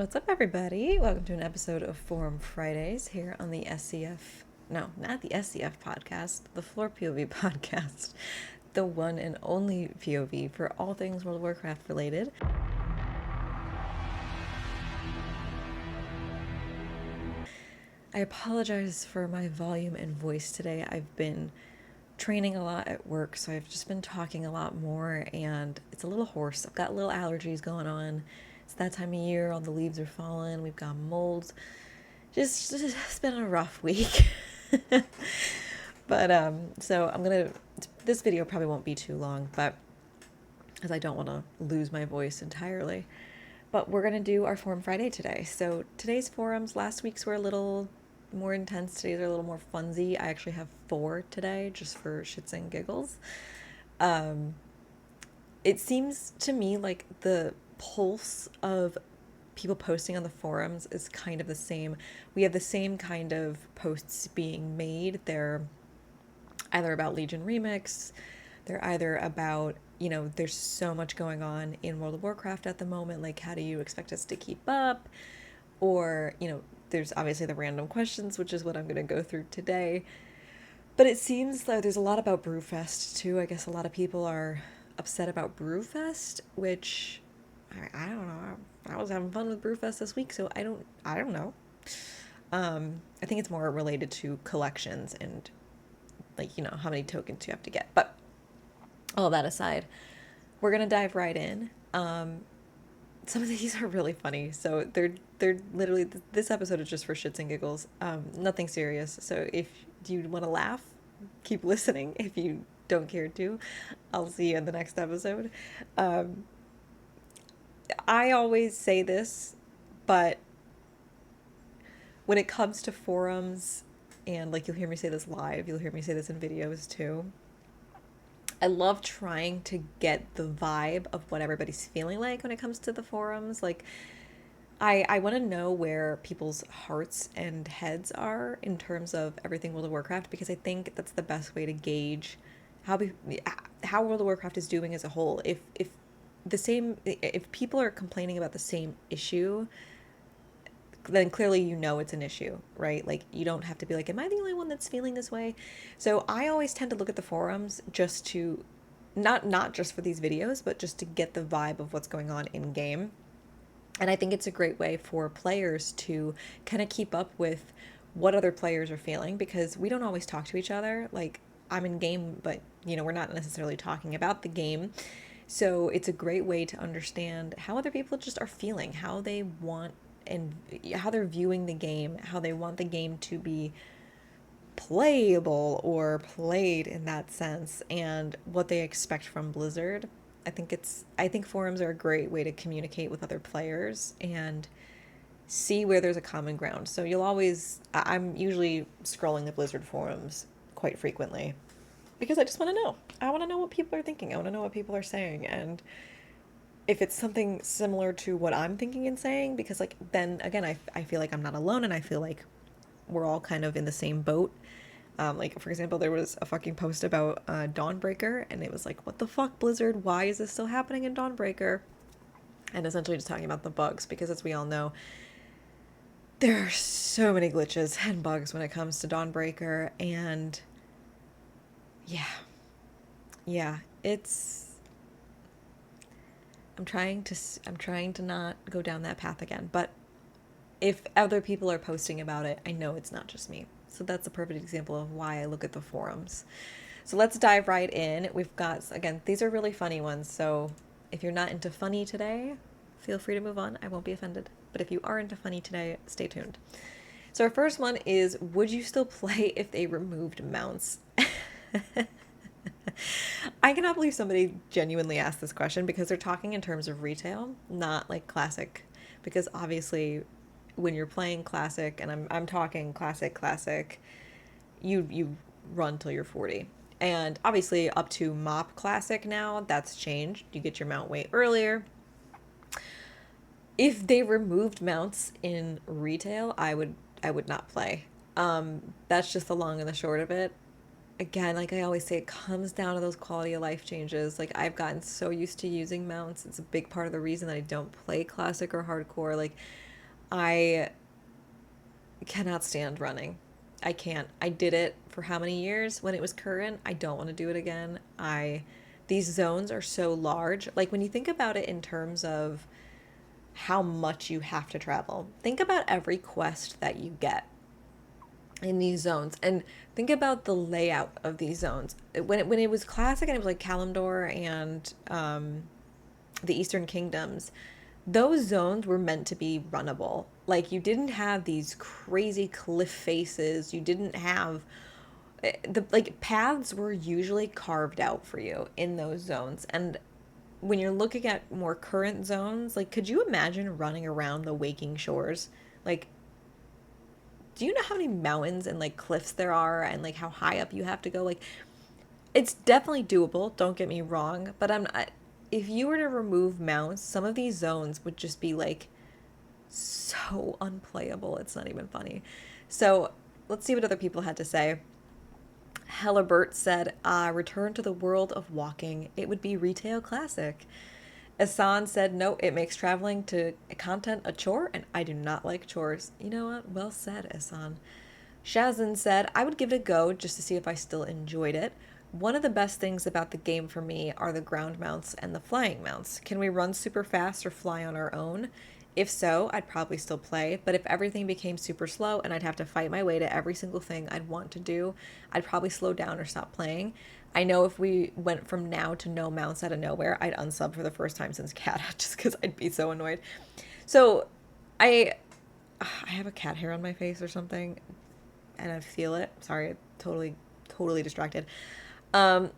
What's up, everybody? Welcome to an episode of Forum Fridays here on the not the SCF podcast, the Floor POV podcast, the one and only POV for all things World of Warcraft related. I apologize for my volume and voice today. I've been training a lot at work, so I've just been talking a lot more, and it's a little hoarse. I've got little allergies going on. It's that time of year, all the leaves are falling, we've got molds. It's been a rough week. But so this video probably won't be too long, but as I don't want to lose my voice entirely. But we're gonna do our Forum Friday today. So today's forums, last week's were a little more intense, today's are a little more funsy. I actually have 4 today, just for shits and giggles. It seems to me like the pulse of people posting on the forums is kind of the same. We have the same kind of posts being made. They're either about Legion Remix, they're either about, there's so much going on in World of Warcraft at the moment, like how do you expect us to keep up? Or, there's obviously the random questions, which is what I'm going to go through today. But it seems like there's a lot about Brewfest too. I guess a lot of people are upset about Brewfest, which I don't know. I was having fun with Brewfest this week, so I don't know. I think it's more related to collections and how many tokens you have to get. But all that aside, we're gonna dive right in. Some of these are really funny, so they're literally, this episode is just for shits and giggles. Nothing serious. So if you want to laugh, keep listening. If you don't care to, I'll see you in the next episode. I always say this, but when it comes to forums, and you'll hear me say this live, you'll hear me say this in videos too, I love trying to get the vibe of what everybody's feeling like when it comes to the forums. I want to know where people's hearts and heads are in terms of everything World of Warcraft, because I think that's the best way to gauge how World of Warcraft is doing as a whole. If people are complaining about the same issue, then clearly it's an issue, right? You don't have to be like, am I the only one that's feeling this way? So I always tend to look at the forums just to, not just for these videos, but just to get the vibe of what's going on in game. And I think it's a great way for players to kind of keep up with what other players are feeling, because we don't always talk to each other. I'm in game, but we're not necessarily talking about the game. So it's a great way to understand how other people just are feeling, how they want and how they're viewing the game, how they want the game to be playable or played in that sense, and what they expect from Blizzard. I think forums are a great way to communicate with other players and see where there's a common ground. So I'm usually scrolling the Blizzard forums quite frequently, because I just want to know. I want to know what people are thinking. I want to know what people are saying. And if it's something similar to what I'm thinking and saying, because then again, I feel like I'm not alone, and I feel like we're all kind of in the same boat. For example, there was a fucking post about Dawnbreaker, and it was like, what the fuck, Blizzard? Why is this still happening in Dawnbreaker? And essentially just talking about the bugs, because as we all know, there are so many glitches and bugs when it comes to Dawnbreaker, and yeah, I'm trying to not go down that path again, but if other people are posting about it, I know it's not just me. So that's a perfect example of why I look at the forums. So let's dive right in. We've got, again, these are really funny ones, so if you're not into funny today, feel free to move on. I won't be offended. But if you are into funny today, stay tuned. So our first one is, would you still play if they removed mounts? I cannot believe somebody genuinely asked this question, because they're talking in terms of retail, not classic. Because obviously, when you're playing classic, and I'm talking classic, you run till you're 40. And obviously, up to MOP classic now, that's changed. You get your mount way earlier. If they removed mounts in retail, I would not play. That's just the long and the short of it. Again, I always say, it comes down to those quality of life changes. I've gotten so used to using mounts. It's a big part of the reason that I don't play classic or hardcore. I cannot stand running. I can't. I did it for how many years when it was current? I don't want to do it again. These zones are so large. Like when you think about it in terms of how much you have to travel, think about every quest that you get in these zones and think about the layout of these zones. When it was classic and it was like Kalimdor and the Eastern Kingdoms, those zones were meant to be runnable. Like you didn't have these crazy cliff faces. You didn't have the like paths were usually carved out for you in those zones. And when you're looking at more current zones, like could you imagine running around the Waking Shores? Like do you know how many mountains and like cliffs there are and like how high up you have to go? Like it's definitely doable, don't get me wrong, but I'm not, if you were to remove mounts, some of these zones would just be like so unplayable. It's not even funny. So let's see what other people had to say. Hellerbert said, return to the world of walking. It would be retail classic. Asan said, no, it makes traveling to content a chore, and I do not like chores. You know what? Well said, Asan. Shazin said, I would give it a go just to see if I still enjoyed it. One of the best things about the game for me are the ground mounts and the flying mounts. Can we run super fast or fly on our own? If so, I'd probably still play, but if everything became super slow and I'd have to fight my way to every single thing I'd want to do, I'd probably slow down or stop playing. I know if we went from now to no mounts out of nowhere, I'd unsub for the first time since Cat, just because I'd be so annoyed. So, I have a cat hair on my face or something, and I feel it. Sorry, totally distracted. I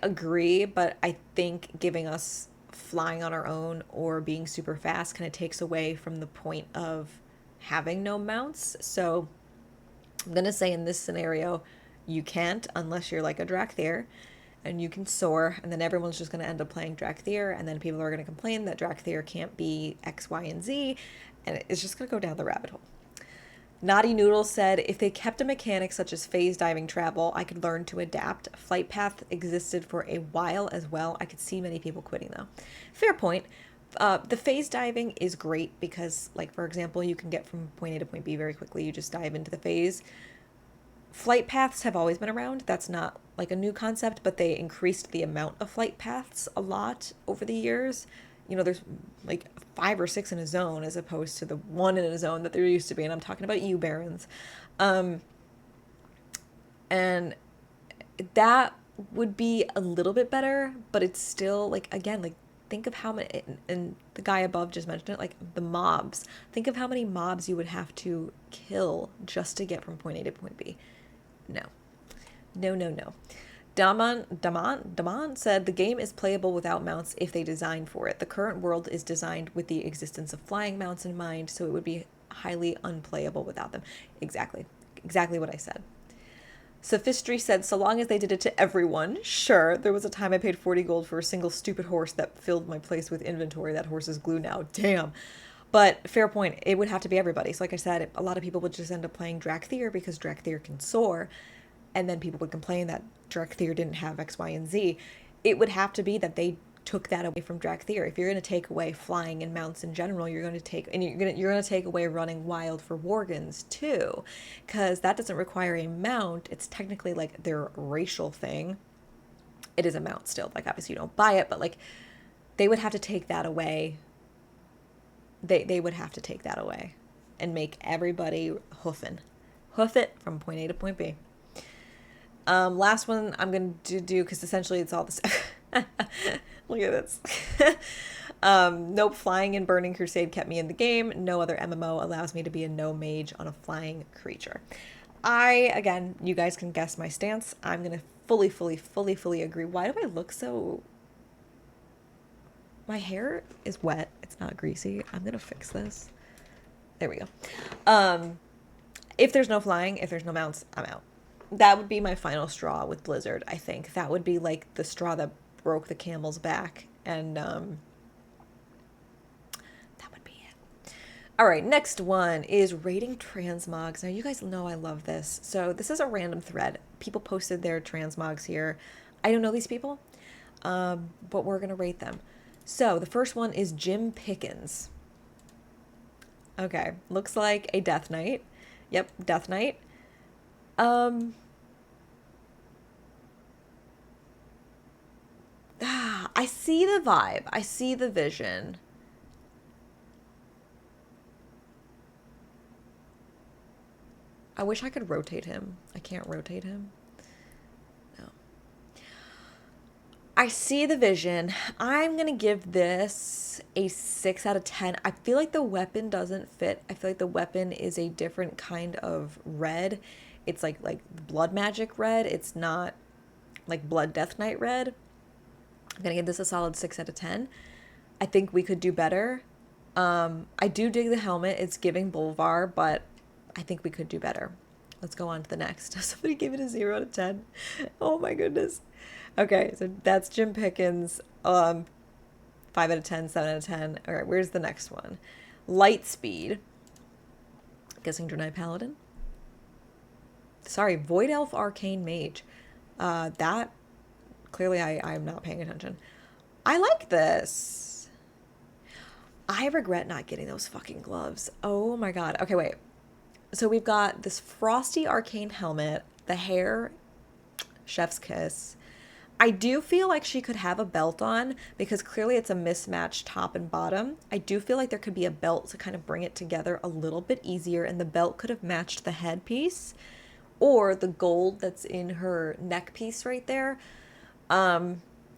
agree, but I think giving us flying on our own or being super fast kind of takes away from the point of having no mounts. So I'm going to say in this scenario, you can't unless you're like a Drakthir and you can soar, and then everyone's just going to end up playing Drakthir, and then people are going to complain that Drakthir can't be X, Y, and Z, and it's just going to go down the rabbit hole. Naughty Noodle said, if they kept a mechanic such as phase diving travel, I could learn to adapt. Flight path existed for a while as well. I could see many people quitting though. Fair point. The phase diving is great because, like, for example, you can get from point A to point B very quickly. You just dive into the phase. Flight paths have always been around. That's not like a new concept, but they increased the amount of flight paths a lot over the years. You know, there's like 5 or 6 in a zone as opposed to the 1 in a zone that there used to be. And I'm talking about you, Barons. And that would be a little bit better, but it's still like, again, like think of how many, and the guy above just mentioned it, like the mobs. Think of how many mobs you would have to kill just to get from point A to point B. No. Daman said the game is playable without mounts if they design for it. The current world is designed with the existence of flying mounts in mind, so it would be highly unplayable without them. Exactly what I said. Sophistry said, so long as they did it to everyone, sure. There was a time I paid 40 gold for a single stupid horse that filled my place with inventory. That horse is glue now. Damn. But fair point. It would have to be everybody. So like I said, a lot of people would just end up playing Drakthir because Drakthir can soar. And then people would complain that Drakthir didn't have X, Y, and Z. It would have to be that they took that away from Drakthir. If you're going to take away flying and mounts in general, you're going to take away running wild for Worgans too, because that doesn't require a mount. It's technically like their racial thing. It is a mount still. Like obviously you don't buy it, but like they would have to take that away. They would have to take that away and make everybody hoof it from point A to point B. Last one I'm going to do, because essentially it's all the same. Look at this. Nope, flying in Burning Crusade kept me in the game. No other MMO allows me to be a no mage on a flying creature. Again, you guys can guess my stance. I'm going to fully agree. Why do I look so... My hair is wet. It's not greasy. I'm going to fix this. There we go. If there's no flying, if there's no mounts, I'm out. That would be my final straw with Blizzard, I think. That would be like the straw that broke the camel's back. And that would be it. All right, next one is rating transmogs. Now, you guys know I love this. So this is a random thread. People posted their transmogs here. I don't know these people, but we're going to rate them. So the first one is Jim Pickens. Okay, looks like a Death Knight. Yep, Death Knight. Um, I see the vibe. I see the vision. I wish I could rotate him. I can't rotate him. No. I see the vision. I'm going to give this a 6 out of 10. I feel like the weapon doesn't fit. I feel like the weapon is a different kind of red. It's like blood magic red. It's not like blood death knight red. I'm going to give this a solid 6 out of 10. I think we could do better. I do dig the helmet. It's giving Bolvar, but I think we could do better. Let's go on to the next. Somebody gave it a 0 out of 10. Oh my goodness. Okay, so that's Jim Pickens. 5 out of 10, 7 out of 10. All right, where's the next one? Lightspeed. Guessing Draenei Paladin. Sorry, Void Elf Arcane Mage. That, clearly I'm not paying attention. I like this. I regret not getting those fucking gloves. Oh my god. Okay, wait. So we've got this frosty arcane helmet, the hair, chef's kiss. I do feel like she could have a belt on because clearly it's a mismatched top and bottom. I do feel like there could be a belt to kind of bring it together a little bit easier, and the belt could have matched the headpiece or the gold that's in her neck piece right there.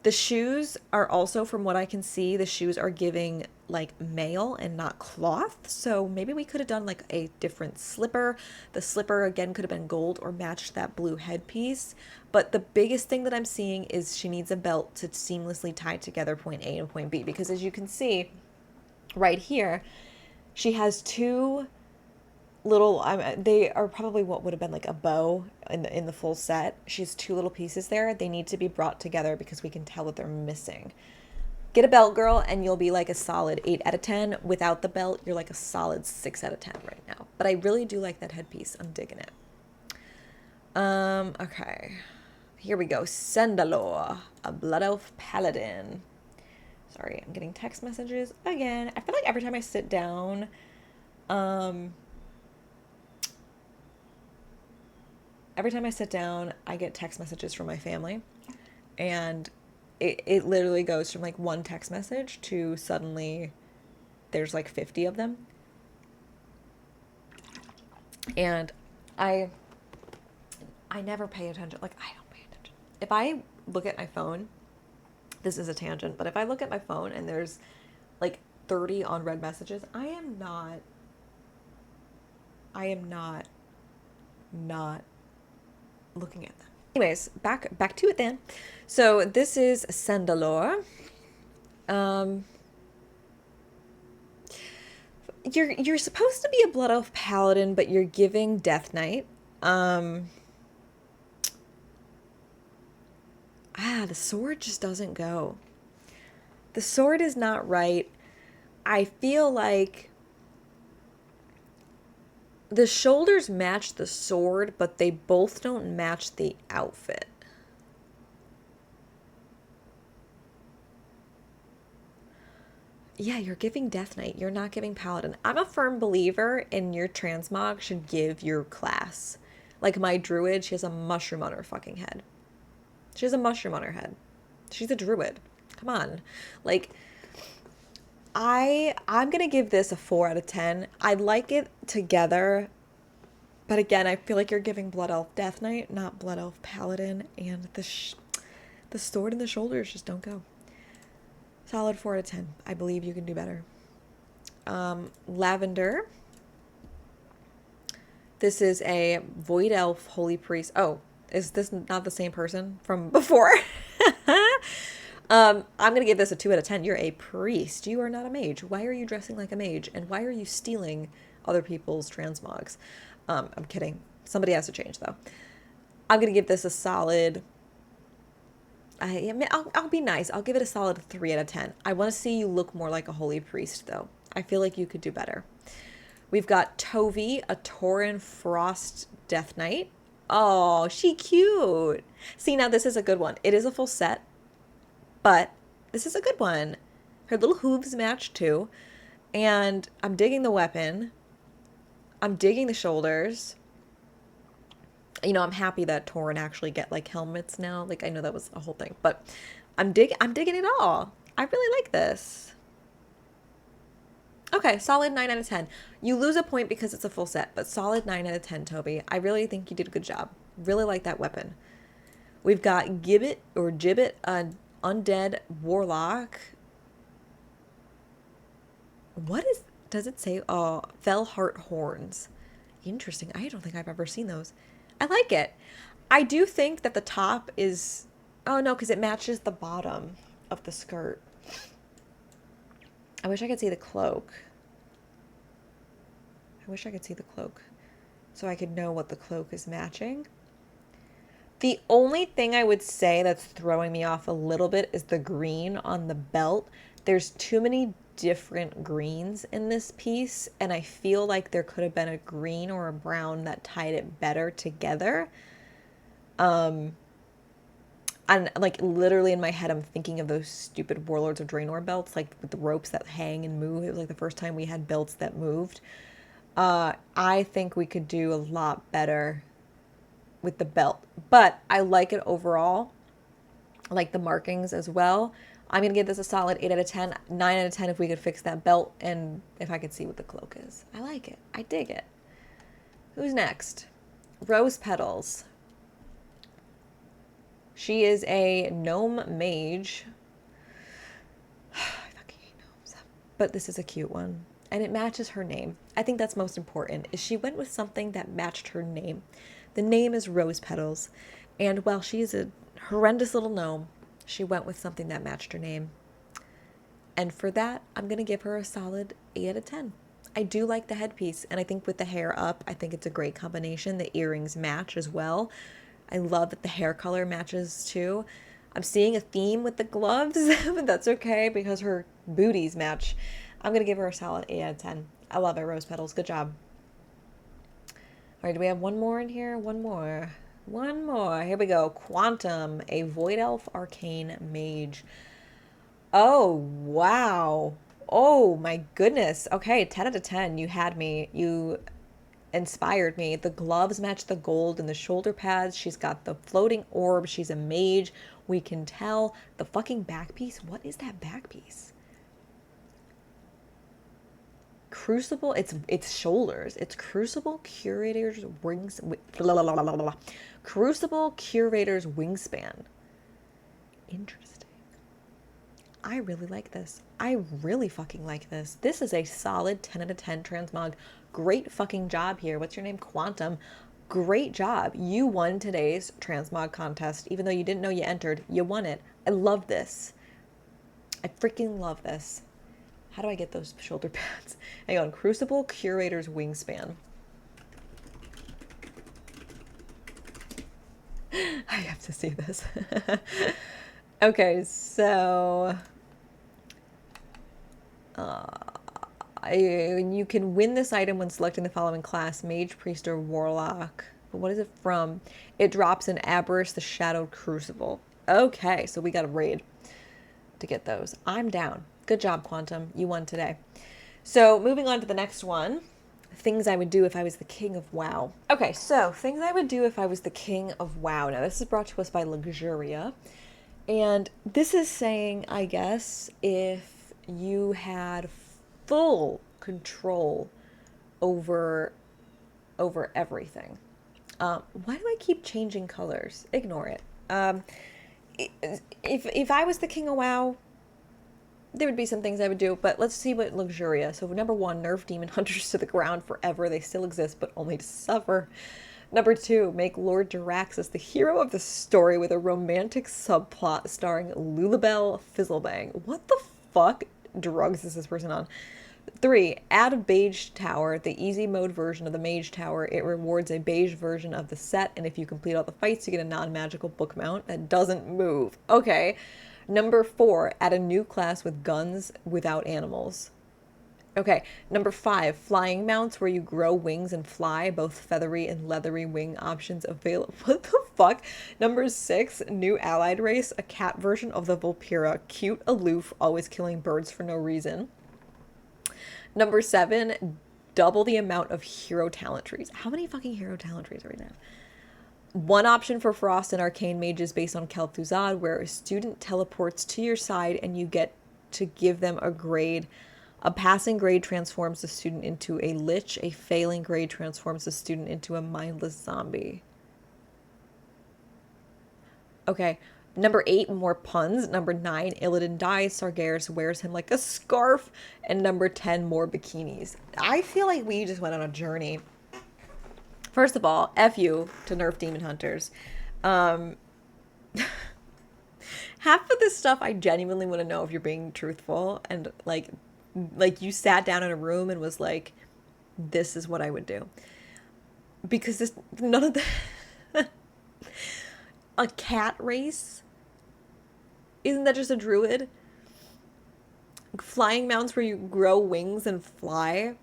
The shoes are also, from what I can see, the shoes are giving like mail and not cloth. So maybe we could have done like a different slipper. The slipper again could have been gold or matched that blue headpiece. But the biggest thing that I'm seeing is she needs a belt to seamlessly tie together point A and point B. Because as you can see right here, she has two little, they are probably what would have been like a bow in the full set. She has two little pieces there. They need to be brought together because we can tell that they're missing. Get a belt, girl, and you'll be like a solid 8 out of 10. Without the belt, you're like a solid 6 out of 10 right now. But I really do like that headpiece. I'm digging it. Okay. Here we go. Sendalore, a Blood Elf Paladin. Sorry, I'm getting text messages again. I feel like every time I sit down, I get text messages from my family, and it literally goes from like one text message to suddenly there's like 50 of them. And I never pay attention. Like, I don't pay attention. If I look at my phone, this is a tangent, but if I look at my phone and there's like 30 unread messages, I am not looking at them. Anyways, back to it then. So this is Sandalore. You're supposed to be a Blood Elf Paladin, but you're giving Death Knight. The sword just doesn't go. The sword is not right. I feel like the shoulders match the sword, but they both don't match the outfit. Yeah, you're giving Death Knight. You're not giving Paladin. I'm a firm believer in your transmog should give your class. Like my druid, she has a mushroom on her fucking head. She has a mushroom on her head. She's a druid. Come on. Like, I'm going to give this a 4 out of 10. I like it together. But again, I feel like you're giving Blood Elf Death Knight, not Blood Elf Paladin. And the sword and the shoulders just don't go. Solid 4 out of 10. I believe you can do better. Lavender. This is a Void Elf Holy Priest. Oh, is this not the same person from before? I'm going to give this a 2 out of 10. You're a priest. You are not a mage. Why are you dressing like a mage? And why are you stealing other people's transmogs? I'm kidding. Somebody has to change, though. I'm going to give this a solid... I'll be nice. I'll give it a solid 3 out of 10. I want to see you look more like a holy priest, though. I feel like you could do better. We've got Tovi, a Tauren Frost Death Knight. Oh, she cute. See, now this is a good one. It is a full set, but this is a good one. Her little hooves match too. And I'm digging the weapon. I'm digging the shoulders. You know, I'm happy that Tauren actually get like helmets now. Like, I know that was a whole thing, but I'm digging it all. I really like this. Okay, solid 9 out of 10. You lose a point because it's a full set, but solid 9 out of 10, Toby. I really think you did a good job. Really like that weapon. We've got Gibbet, an undead warlock. Does it say? Oh, Fellheart horns. Interesting. I don't think I've ever seen those. I like it. I do think that the top is, oh no, because it matches the bottom of the skirt. I wish I could see the cloak. I wish I could see the cloak so I could know what the cloak is matching. The only thing I would say that's throwing me off a little bit is the green on the belt. There's too many different greens in this piece, and I feel like there could have been a green or a brown that tied it better together. And like literally in my head, I'm thinking of those stupid Warlords of Draenor belts, like with the ropes that hang and move. It was like the first time we had belts that moved. I think we could do a lot better with the belt, but I like it overall. I like the markings as well. I'm going to give this a solid 8 out of 10, 9 out of 10 if we could fix that belt and if I could see what the cloak is. I like it. I dig it. Who's next? Rose Petals. She is a gnome mage. I fucking hate gnomes. But this is a cute one. And it matches her name. I think that's most important, is she went with something that matched her name. The name is Rose Petals. And while she is a horrendous little gnome, she went with something that matched her name. And for that, I'm going to give her a solid 8 out of 10. I do like the headpiece. And I think with the hair up, I think it's a great combination. The earrings match as well. I love that the hair color matches too. I'm seeing a theme with the gloves, but that's okay because her booties match. I'm going to give her a solid 8 out of 10. I love it, Rose Petals. Good job. All right, do we have one more in here? One more. Here we go. Quantum, a Void Elf Arcane Mage. Oh, wow. Oh, my goodness. Okay, 10 out of 10. You had me. You inspired me. The gloves match the gold in the shoulder pads. She's got the floating orb. She's a mage. We can tell. The fucking back piece. What is that back piece? Crucible. It's shoulders. It's Crucible Curator's wings. Crucible Curator's wingspan. Interesting. I really like this. I really fucking like this. This is a solid 10 out of 10 transmog. Great fucking job here. What's your name? Quantum. Great job. You won today's transmog contest. Even though you didn't know you entered, you won it. I love this. I freaking love this. How do I get those shoulder pads? Hang on. Crucible Curator's wingspan. I have to see this. Okay, so you can win this item when selecting the following class: Mage, Priest, or Warlock. But what is it from? It drops in Aberrus, the Shadowed Crucible. Okay, so we got a raid to get those. I'm down. Good job, Quantum. You won today. So moving on to the next one. Things I would do if I was the king of WoW. Okay, so things I would do if I was the king of WoW. Now, this is brought to us by Luxuria. And this is saying, I guess, if you had full control over everything. Why do I keep changing colors? Ignore it. If I was the king of WoW, there would be some things I would do, but let's see what Luxuria. So number 1, nerf demon hunters to the ground forever. They still exist, but only to suffer. Number 2, make Lord Jaraxxus the hero of the story with a romantic subplot starring Lulabelle Fizzlebang. What the fuck drugs is this person on? 3, add a beige tower, the easy mode version of the mage tower. It rewards a beige version of the set, and if you complete all the fights, you get a non-magical book mount that doesn't move. Okay. Number 4, add a new class with guns without animals. Okay, number 5, flying mounts where you grow wings and fly, both feathery and leathery wing options available. What the fuck? Number 6, new allied race, a cat version of the Vulpira, cute, aloof, always killing birds for no reason. Number 7, double the amount of hero talent trees. How many fucking hero talent trees are we now? One option for Frost and Arcane Mages based on Kel'Thuzad, where a student teleports to your side and you get to give them a grade. A passing grade transforms the student into a lich. A failing grade transforms the student into a mindless zombie. Okay. Number 8, more puns. Number 9, Illidan dies. Sargeras wears him like a scarf. And number 10, more bikinis. I feel like we just went on a journey. First of all, F you to nerf demon hunters. Half of this stuff I genuinely want to know if you're being truthful, and like you sat down in a room and was like, this is what I would do. Because this, none of the a cat race? Isn't that just a druid? Flying mounts where you grow wings and fly?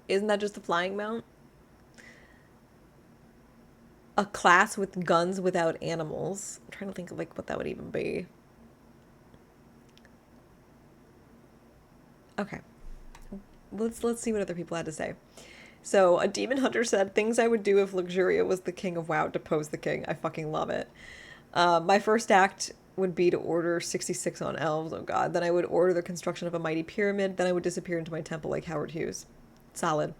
Isn't that just a flying mount? A class with guns without animals. I'm trying to think of like what that would even be. Okay. Let's see what other people had to say. So, a demon hunter said, things I would do if Luxuria was the king of WoW, depose the king. I fucking love it. My first act would be to order 66 on elves. Oh god. Then I would order the construction of a mighty pyramid. Then I would disappear into my temple like Howard Hughes. Solid.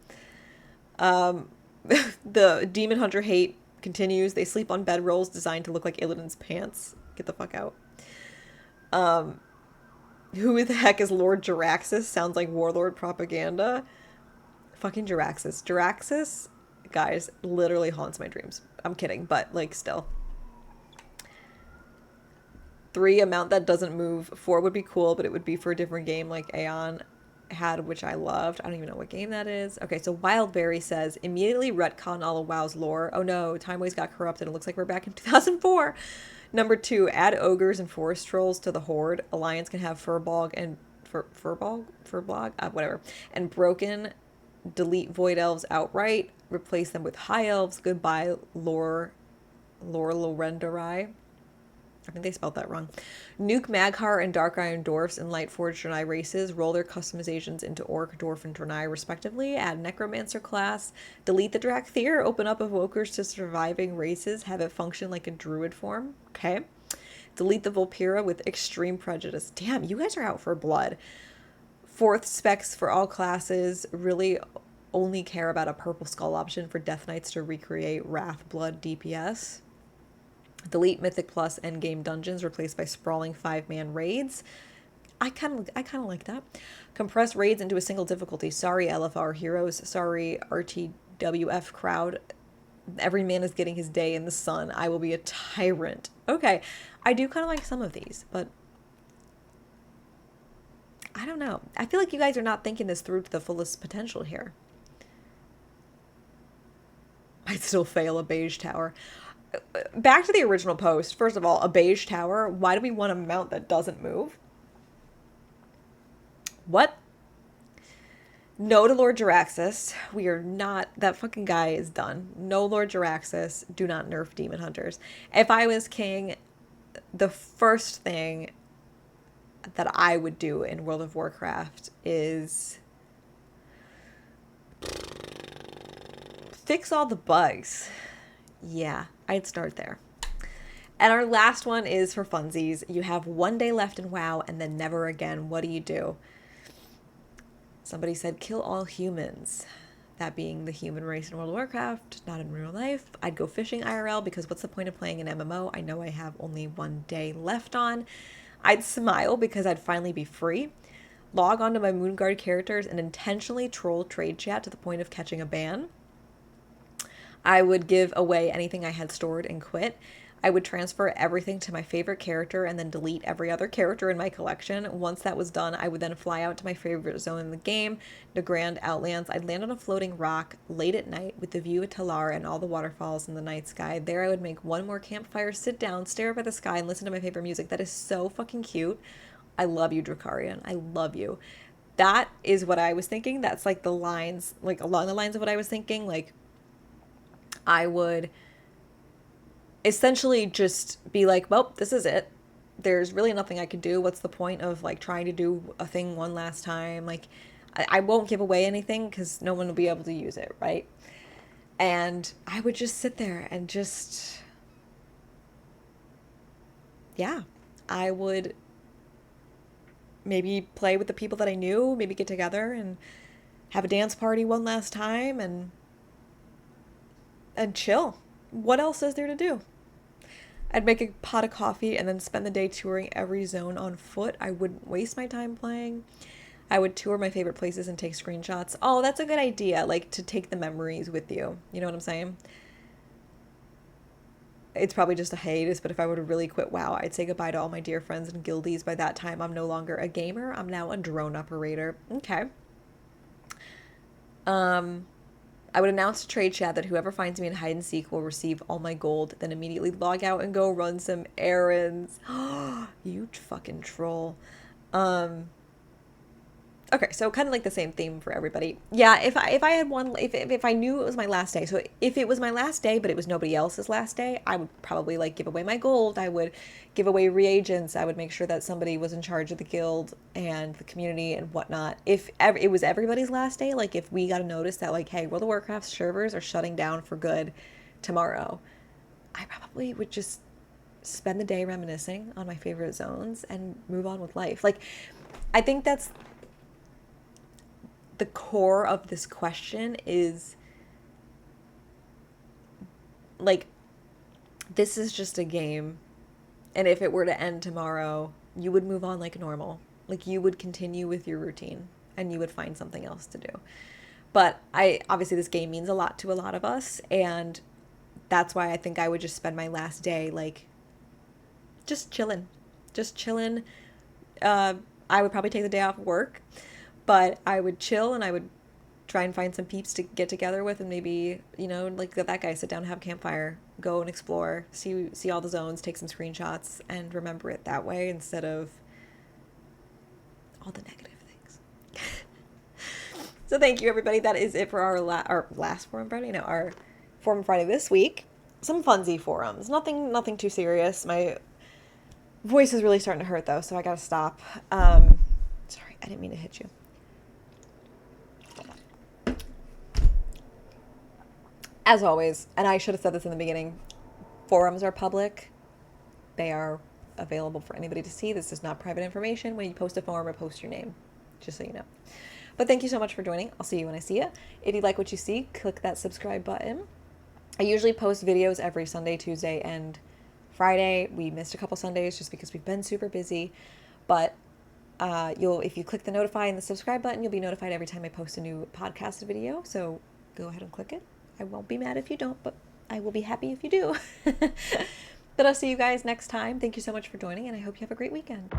The demon hunter hate continues. They sleep on bedrolls designed to look like Illidan's pants. Get the fuck out. Who the heck is Lord Jaraxxus? Sounds like warlord propaganda. Fucking Jaraxxus. Jaraxxus, guys, literally haunts my dreams. I'm kidding, but like still. 3, amount that doesn't move. 4 would be cool, but it would be for a different game like Aeon had, which I loved. I don't even know what game that is. Okay, so Wildberry says, immediately retcon all of WoW's lore. Oh no, Time Waste got corrupted. It looks like we're back in 2004. Number 2, add ogres and forest trolls to the horde. Alliance can have Furbolg and whatever. And Broken, delete void elves outright. Replace them with high elves. Goodbye, lore Lorendarai. I think they spelled that wrong. Nuke Mag'har and Dark Iron Dwarfs and Lightforged Draenei races. Roll their customizations into Orc, Dwarf, and Draenei respectively. Add Necromancer class. Delete the Drakthir. Open up Evokers to surviving races. Have it function like a Druid form. Okay. Delete the Vulpira with Extreme Prejudice. Damn, you guys are out for blood. 4th, specs for all classes. Really only care about a Purple Skull option for Death Knights to recreate Wrath Blood DPS. Delete Mythic Plus Endgame Dungeons, replaced by sprawling 5-man raids. I kind of like that. Compress raids into a single difficulty. Sorry, LFR heroes. Sorry, RTWF crowd. Every man is getting his day in the sun. I will be a tyrant. Okay, I do kind of like some of these, but I don't know. I feel like you guys are not thinking this through to the fullest potential here. Might still fail a beige tower. Back to the original post. First of all, a beige tower. Why do we want a mount that doesn't move? What? No to Lord Jaraxxus. We are not... That fucking guy is done. No Lord Jaraxxus. Do not nerf demon hunters. If I was king, the first thing that I would do in World of Warcraft is fix all the bugs. Yeah, I'd start there. And our last one is for funsies. You have 1 day left in WoW and then never again. What do? Somebody said kill all humans. That being the human race in World of Warcraft, not in real life. I'd go fishing IRL because what's the point of playing an MMO? I know I have only 1 day left on. I'd smile because I'd finally be free. Log onto my Moonguard characters and intentionally troll trade chat to the point of catching a ban. I would give away anything I had stored and quit. I would transfer everything to my favorite character and then delete every other character in my collection. Once that was done, I would then fly out to my favorite zone in the game, the Grand Outlands. I'd land on a floating rock late at night with the view of Talar and all the waterfalls in the night sky. There I would make one more campfire, sit down, stare up at the sky, and listen to my favorite music. That is so fucking cute. I love you, Drakarian. I love you. That is what I was thinking. That's like the lines, like along the lines of what I was thinking. Like, I would essentially just be like, well, this is it. there's really nothing I could do. What's the point of like trying to do a thing one last time? Like, I won't give away anything because no one will be able to use it, right? And I would just sit there and just, yeah, I would maybe play with the people that I knew, maybe get together and have a dance party one last time and chill. What else is there to do? I'd make a pot of coffee and then spend the day touring every zone on foot. I wouldn't waste my time playing. I would tour my favorite places and take screenshots. Oh, that's a good idea, like to take the memories with you. You know what I'm saying? It's probably just a hiatus, but if I were to really quit WoW, I'd say goodbye to all my dear friends and guildies. By that time, I'm no longer a gamer. I'm now a drone operator. Okay. I would announce to Trade Chat that whoever finds me in hide and seek will receive all my gold, then immediately log out and go run some errands. You fucking troll. Okay, so kind of like the same theme for everybody. Yeah, if I had one, if I knew it was my last day, so if it was my last day, but it was nobody else's last day, I would probably like give away my gold. I would give away reagents. I would make sure that somebody was in charge of the guild and the community and whatnot. If it was everybody's last day, like if we got a notice that like, hey, World of Warcraft servers are shutting down for good tomorrow, I probably would just spend the day reminiscing on my favorite zones and move on with life. Like, I think that's the core of this question is like, this is just a game, and if it were to end tomorrow, you would move on like normal. Like, you would continue with your routine and you would find something else to do. But obviously this game means a lot to a lot of us, and that's why I think I would just spend my last day like just chilling. I would probably take the day off of work, but I would chill and I would try and find some peeps to get together with, and maybe, you know, like that guy, sit down, have a campfire, go and explore, see all the zones, take some screenshots, and remember it that way instead of all the negative things. So thank you, everybody. That is it for our last Forum Friday. No, our Forum Friday this week. Some funsy forums. Nothing too serious. My voice is really starting to hurt though, so I gotta stop. Sorry, I didn't mean to hit you. As always, and I should have said this in the beginning, forums are public. They are available for anybody to see. This is not private information. When you post a forum, or post your name, just so you know. But thank you so much for joining. I'll see you when I see you. If you like what you see, click that subscribe button. I usually post videos every Sunday, Tuesday, and Friday. We missed a couple Sundays just because we've been super busy. But if you click the notify and the subscribe button, you'll be notified every time I post a new podcast video. So go ahead and click it. I won't be mad if you don't, but I will be happy if you do. But I'll see you guys next time. Thank you so much for joining, and I hope you have a great weekend.